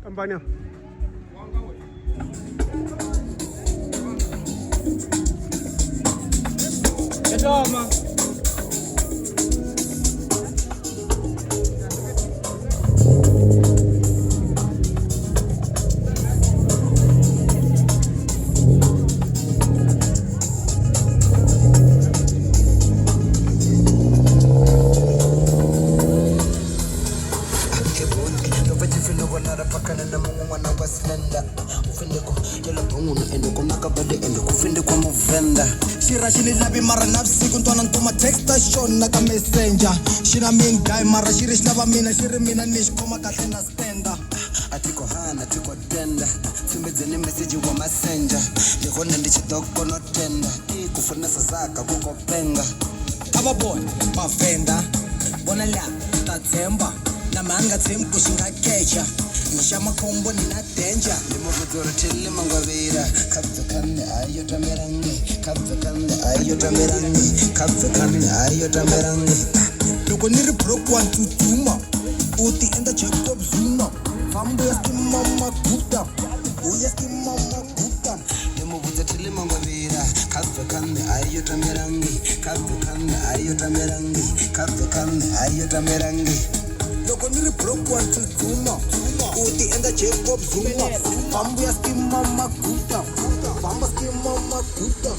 Kampanye. Kedoma. Venda Shira shini labi mara nafsi kuntwana ntuma texta shona ka messenger Shina min guy mara shiri shlava mina shiri mina nish koma kahle na stenda Atiko hana atiko tenda Tumbedzeni message wa messenger Ndihone ndichidoko no tenda Kufunesa zaka kukopenga Aba boy ma venda Bona la tatsemba Na manga tsembu kushinga kecha Nishama kombo nina danger Limo kuzoro chile mangwavira Kabza kande ayota merangi Kabza kande ayota merangi Kabza kande ayota merangi Loko niri broke one to tuma Uti enda check up zuna Fambo yaski mama kuta Uyaski mama kuta Limo kuzoro chile mangwavira Kabza kande ayota merangi Kabza kande ayota merangi Kabza kande ayota merangi Loko niri broke one to tuma Uti enda check up zuma Fambo yaski mama kuta Fambo yaski mama kuta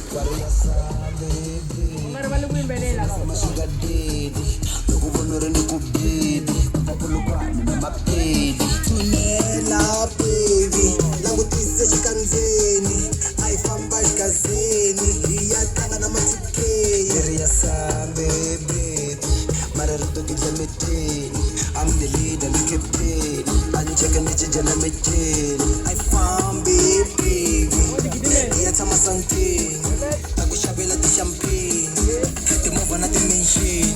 Freestyle Mashiga dedi Loko bonore ni kubidi Kupapuluka ni mapedi Tunela baby Langu tise shikanzeni Aifamba shikazeni Iyatanga na matikeni Freestyle Asambe baby Mararito kijameteni I'm the leader, the captain. I'm checking the chicken and the I found baby. Yet I'm a santé. I go shabela the champagne. The move on at the machine.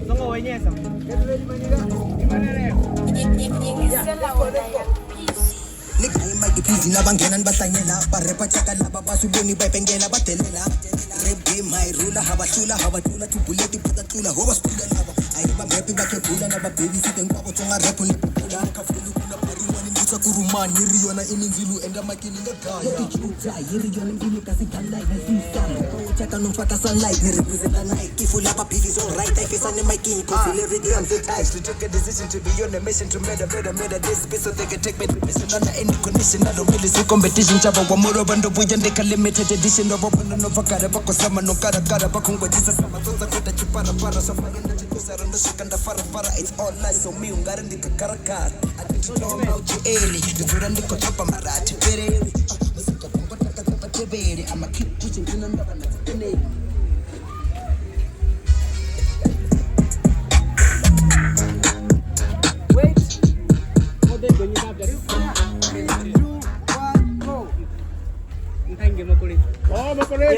Songo wenyesa. Nigga I might be busy nabangena nibahlangela barepa chaka laba basuboni bayibengela badelela rap game my ruler habatula tubuleti butatula hoba spula laba ayiba happy bakhebula naba baby sithe nkwabo tsonga rap nepula kafulu kuna pariwani nditsa kurumani riyona ininzilu enda makini ngagaya yokujuta yiriyona ngini kasi sunlight nesisa chaka nomfaka sunlight ni represent the night kifula ba baby so right I face on my king cause every day I'm so tight to take a decision to be on a mission to murder this piece so they can take me to mission on any condition I don't really see competition chapa wa moro bando buja ndeka limited edition of open no vakara bako sama no kara bakungwa jisa sama tota kuta chipara para so fanya ndachikusa rondo shikanda fara it's all nice so me ungara ndika karakara I need to know about you early ndizura ndiko topa marati pereri musika kumba taka tebere I'ma keep pushing you know never not Oh, makulit.